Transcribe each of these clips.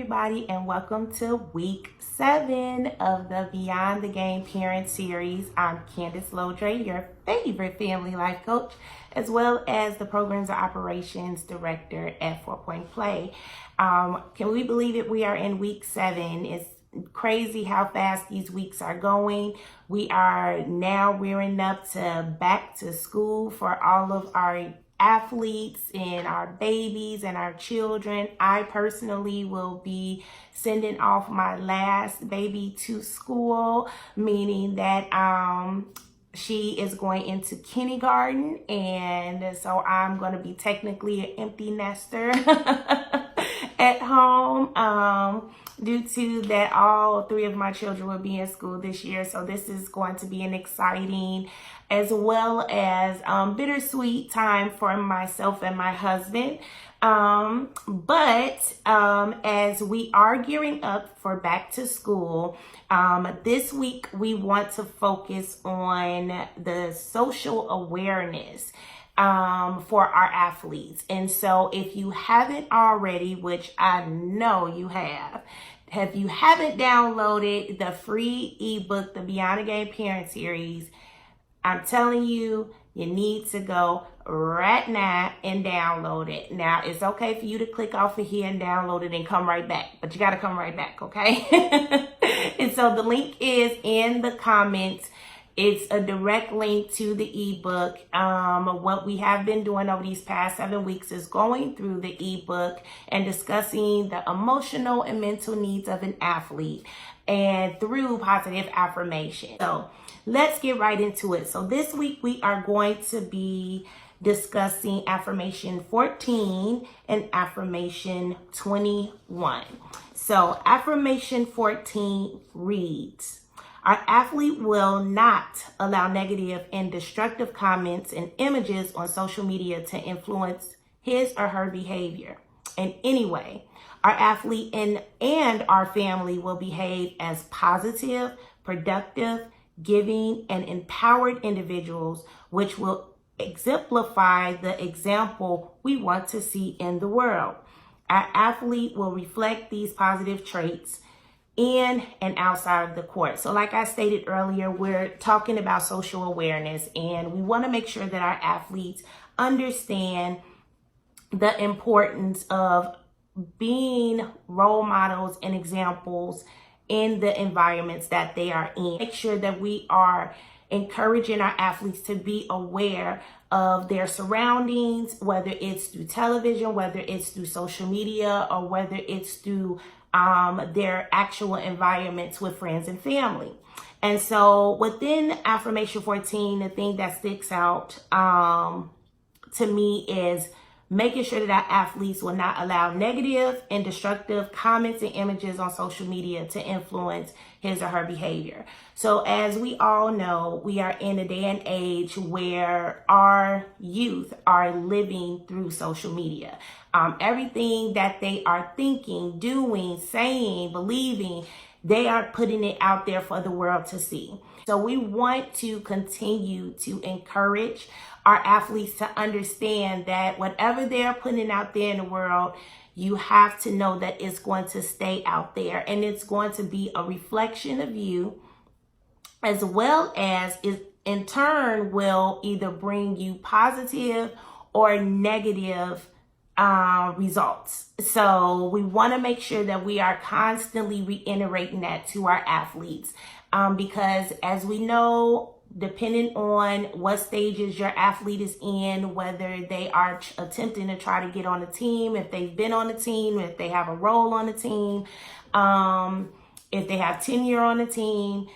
everybody, and welcome to week 7 of the Beyond the Game Parent Series. I'm Candace Lodre, your favorite family life coach, as well as the Programs and Operations Director at 4 Point Play. Can we believe it? We are in week 7. It's crazy how fast these weeks are going. We are now rearing up to back to school for all of our athletes and our babies and our children. I personally will be sending off my last baby to school, meaning that she is going into kindergarten, and so I'm going to be technically an empty nester at home due to that all 3 of my children will be in school this year. So this is going to be an exciting as well as bittersweet time for myself and my husband. But as we are gearing up for back to school, this week we want to focus on the social awareness for our athletes. And so if you haven't already, which I know you have, if you haven't downloaded the free ebook, the Beyond the Game Parent Series, I'm telling you, you need to go right now and download it. Now, it's okay for you to click off of here and download it and come right back, but you got to come right back, okay? And so the link is in the comments. It's a direct link to the ebook. What we have been doing over these past 7 weeks is going through the ebook and discussing the emotional and mental needs of an athlete and through positive affirmation. So let's get right into it. So this week we are going to be discussing affirmation 14 and affirmation 21. So affirmation 14 reads, our athlete will not allow negative and destructive comments and images on social media to influence his or her behavior in any way. Our athlete and our family will behave as positive, productive, giving, and empowered individuals, which will exemplify the example we want to see in the world. Our athlete will reflect these positive traits in and outside of the court. So like I stated earlier, we're talking about social awareness, and we want to make sure that our athletes understand the importance of being role models and examples in the environments that they are in. Make sure that we are encouraging our athletes to be aware of their surroundings, whether it's through television, whether it's through social media, or whether it's through their actual environments with friends and family. And so within affirmation 14, the thing that sticks out to me is making sure that our athletes will not allow negative and destructive comments and images on social media to influence his or her behavior. So as we all know, we are in a day and age where our youth are living through social media. Everything that they are thinking, doing, saying, believing, they are putting it out there for the world to see. So we want to continue to encourage our athletes to understand that whatever they're putting out there in the world, you have to know that it's going to stay out there, and it's going to be a reflection of you, as well as it in turn will either bring you positive or negative results. So we want to make sure that we are constantly reiterating that to our athletes, because as we know, depending on what stages your athlete is in, whether they are attempting to try to get on a team, if they've been on a team, if they have a role on a team, if they have tenure on a team,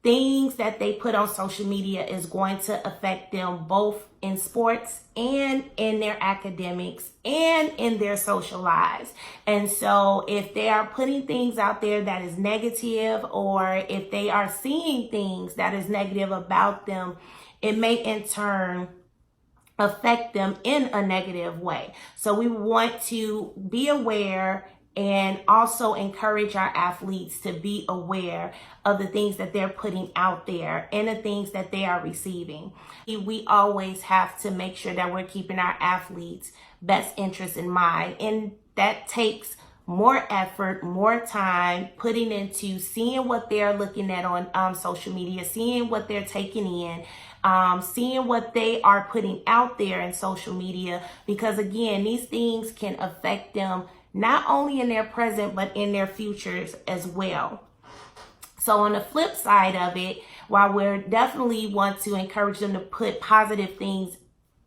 things that they put on social media is going to affect them both in sports and in their academics and in their social lives. And so if they are putting things out there that is negative, or if they are seeing things that is negative about them, it may in turn affect them in a negative way. So we want to be aware and also encourage our athletes to be aware of the things that they're putting out there and the things that they are receiving. We always have to make sure that we're keeping our athletes' best interests in mind, and that takes more effort, more time putting into seeing what they're looking at on social media, seeing what they're taking in, seeing what they are putting out there in social media, because again, these things can affect them not only in their present, but in their futures as well. So on the flip side of it, while we definitely want to encourage them to put positive things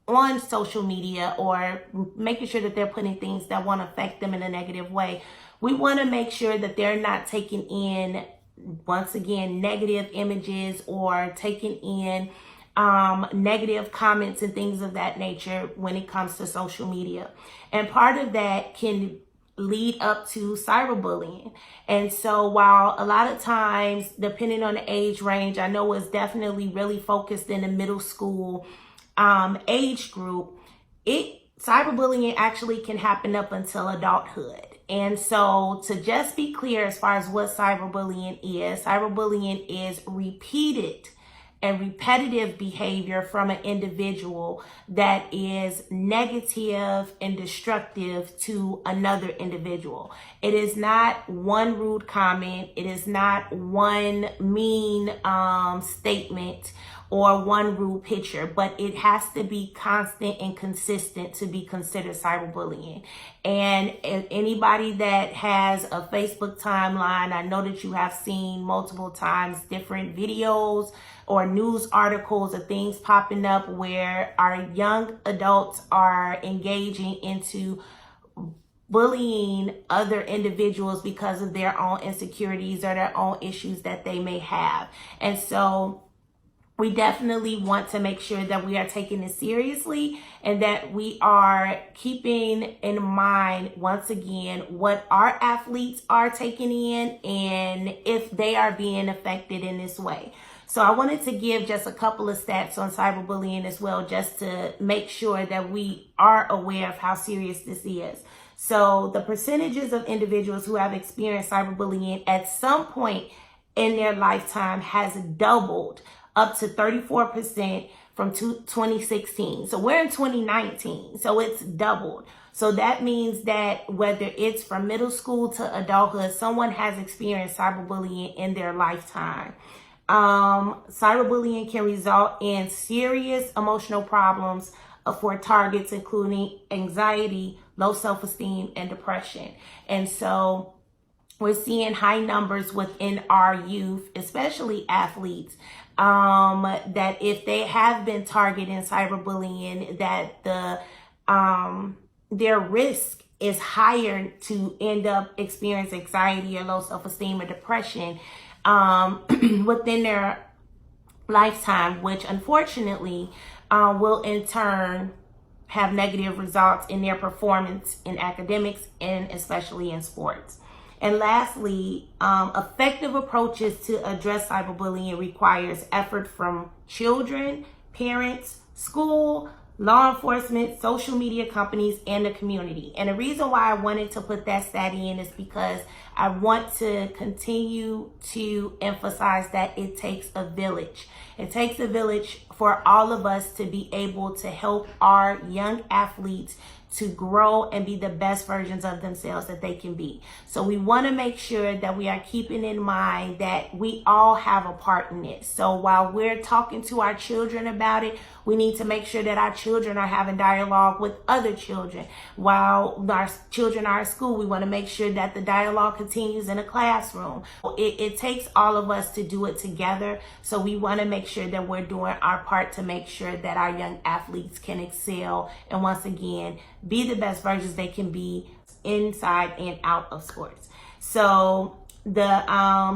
on social media or making sure that they're putting things that won't affect them in a negative way, we want to make sure that they're not taking in, once again, negative images or taking in negative comments and things of that nature when it comes to social media. And part of that can lead up to cyberbullying. And so while a lot of times, depending on the age range, I know it's definitely really focused in the middle school age group, cyberbullying actually can happen up until adulthood. And so to just be clear as far as what cyberbullying is repeated and repetitive behavior from an individual that is negative and destructive to another individual. It is not one rude comment. It is not one mean statement or one rude picture, but it has to be constant and consistent to be considered cyberbullying. And if anybody that has a Facebook timeline, I know that you have seen multiple times different videos or news articles or things popping up where our young adults are engaging into bullying other individuals because of their own insecurities or their own issues that they may have. And so we definitely want to make sure that we are taking this seriously and that we are keeping in mind, once again, what our athletes are taking in and if they are being affected in this way. So I wanted to give just a couple of stats on cyberbullying as well, just to make sure that we are aware of how serious this is. So the percentages of individuals who have experienced cyberbullying at some point in their lifetime has doubled up to 34% from 2016. So we're in 2019, so it's doubled. So that means that whether it's from middle school to adulthood, someone has experienced cyberbullying in their lifetime. Cyberbullying can result in serious emotional problems for targets, including anxiety, low self-esteem, and depression. And so we're seeing high numbers within our youth, especially athletes, that if they have been targeted in cyberbullying, that their risk is higher to end up experiencing anxiety or low self-esteem or depression within their lifetime, which unfortunately will in turn have negative results in their performance in academics and especially in sports. And lastly, effective approaches to address cyberbullying requires effort from children, parents, school, law enforcement, social media companies, and the community. And the reason why I wanted to put that stat in is because I want to continue to emphasize that it takes a village. It takes a village for all of us to be able to help our young athletes to grow and be the best versions of themselves that they can be. So we want to make sure that we are keeping in mind that we all have a part in it. So while we're talking to our children about it, we need to make sure that our children are having dialogue with other children. While our children are at school, we want to make sure that the dialogue continues in a classroom. It takes all of us to do it together. So we want to make sure that we're doing our part to make sure that our young athletes can excel and once again, be the best versions they can be inside and out of sports. So the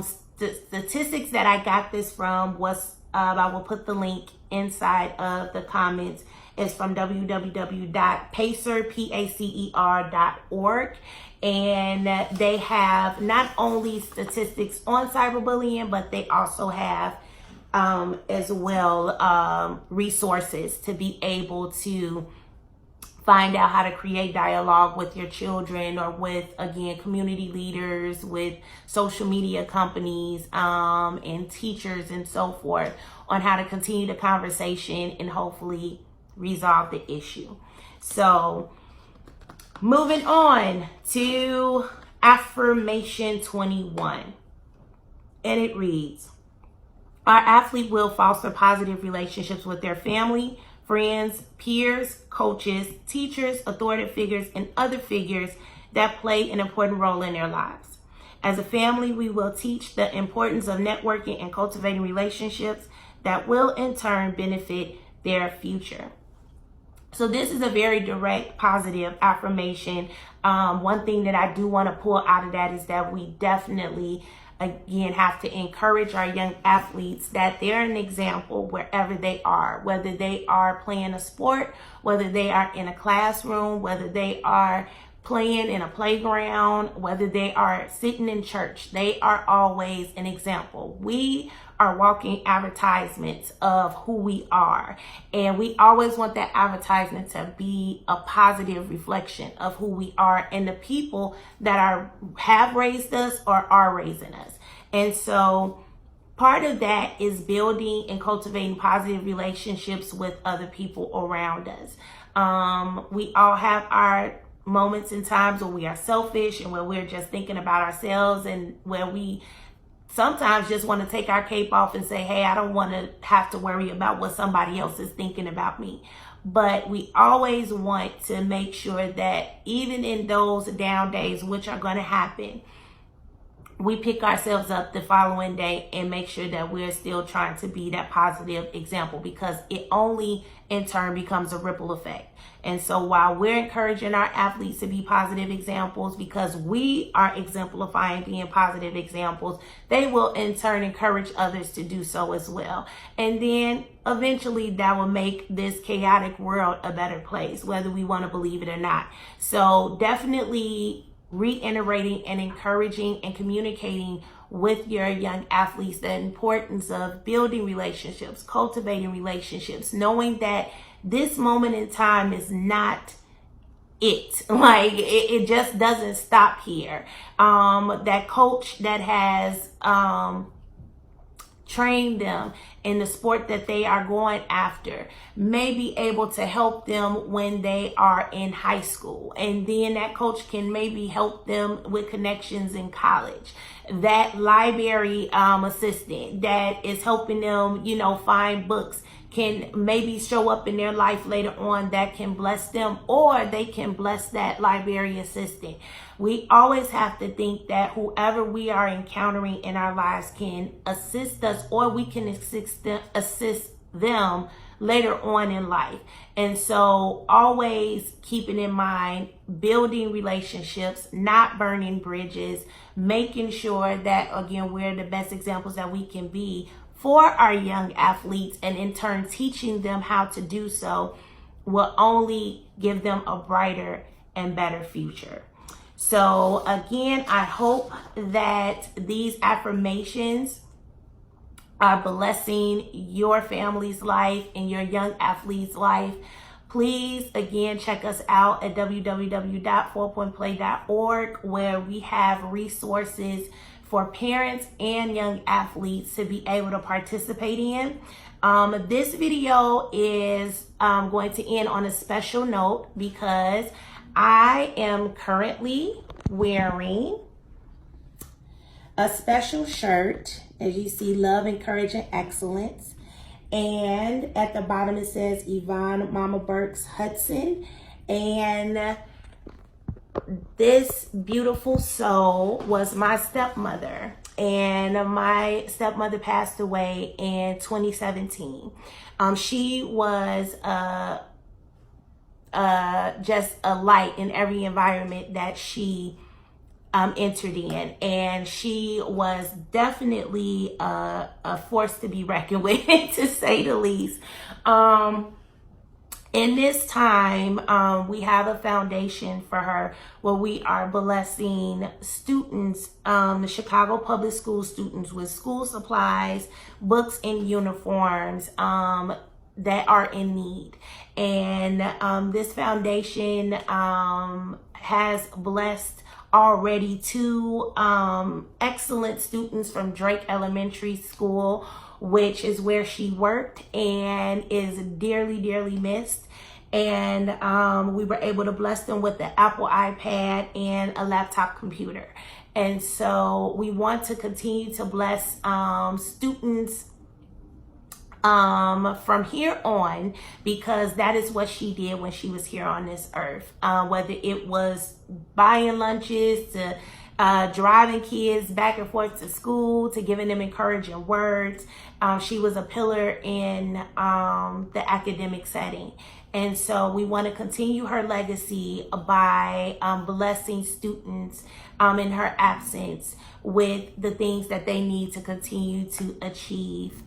statistics that I got this from was, I will put the link inside of the comments, is from www.pacer.org. And they have not only statistics on cyberbullying, but they also have as well resources to be able to find out how to create dialogue with your children or with, again, community leaders, with social media companies, and teachers and so forth on how to continue the conversation and hopefully resolve the issue. So moving on to Affirmation 21. And it reads, our athlete will foster positive relationships with their family, friends, peers, coaches, teachers, authoritative figures, and other figures that play an important role in their lives. As a family, we will teach the importance of networking and cultivating relationships that will in turn benefit their future. So this is a very direct, positive affirmation. One thing that I do want to pull out of that is that we definitely, again, have to encourage our young athletes that they're an example wherever they are, whether they are playing a sport, whether they are in a classroom, whether they are playing in a playground, whether they are sitting in church. They are always an example. We are walking advertisements of who we are, and we always want that advertisement to be a positive reflection of who we are and the people that have raised us or are raising us. And so part of that is building and cultivating positive relationships with other people around us. We all have our moments and times where we are selfish and where we're just thinking about ourselves, and where we sometimes just want to take our cape off and say, hey, I don't want to have to worry about what somebody else is thinking about me. But we always want to make sure that even in those down days, which are going to happen, we pick ourselves up the following day and make sure that we're still trying to be that positive example, because it only in turn becomes a ripple effect. And so while we're encouraging our athletes to be positive examples, because we are exemplifying being positive examples, they will in turn encourage others to do so as well. And then eventually that will make this chaotic world a better place, whether we want to believe it or not. So definitely reiterating and encouraging and communicating with your young athletes the importance of building relationships, cultivating relationships, knowing that this moment in time is not it. Like it just doesn't stop here. That coach that has train them in the sport that they are going after may be able to help them when they are in high school. And then that coach can maybe help them with connections in college. That library assistant that is helping them, find books can maybe show up in their life later on that can bless them, or they can bless that library assistant. We always have to think that whoever we are encountering in our lives can assist us, or we can assist them later on in life. And so always keeping in mind, building relationships, not burning bridges, making sure that, again, we're the best examples that we can be for our young athletes, and in turn teaching them how to do so will only give them a brighter and better future. So again, I hope that these affirmations are blessing your family's life and your young athlete's life. Please, again, check us out at www.4pointplay.org, where we have resources for parents and young athletes to be able to participate in. This video is going to end on a special note, because I am currently wearing a special shirt, as you see, Love, Encourage, and Excellence. And at the bottom it says Yvonne, Mama Burks, Hudson. And this beautiful soul was my stepmother. And my stepmother passed away in 2017. She was just a light in every environment that she entered in, and she was definitely a force to be reckoned with, to say the least. In this time, we have a foundation for her where we are blessing students, the Chicago Public School students, with school supplies, books, and uniforms that are in need. And this foundation has blessed already two excellent students from Drake Elementary School, which is where she worked and is dearly, dearly missed. And we were able to bless them with the Apple iPad and a laptop computer. And so we want to continue to bless students from here on, because that is what she did when she was here on this earth. Whether it was buying lunches, to driving kids back and forth to school, to giving them encouraging words. She was a pillar in the academic setting. And so we want to continue her legacy by blessing students in her absence with the things that they need to continue to achieve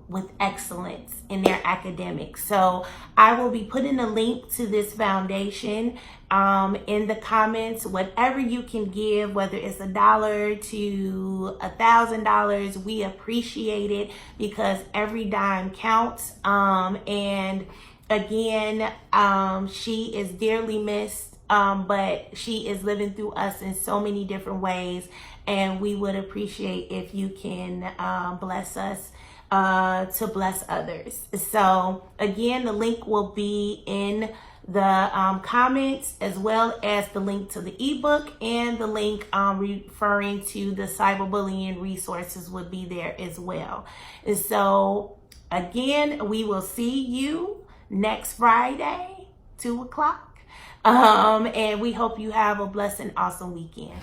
with excellence in their academics. So I will be putting a link to this foundation in the comments. Whatever you can give, whether it's $1 to $1,000, we appreciate it, because every dime counts. And again, she is dearly missed, but she is living through us in so many different ways, and we would appreciate if you can bless us to bless others. So again, the link will be in the comments, as well as the link to the ebook, and the link referring to the cyberbullying resources would be there as well. And so again, we will see you next Friday, 2 o'clock. And we hope you have a blessed and awesome weekend.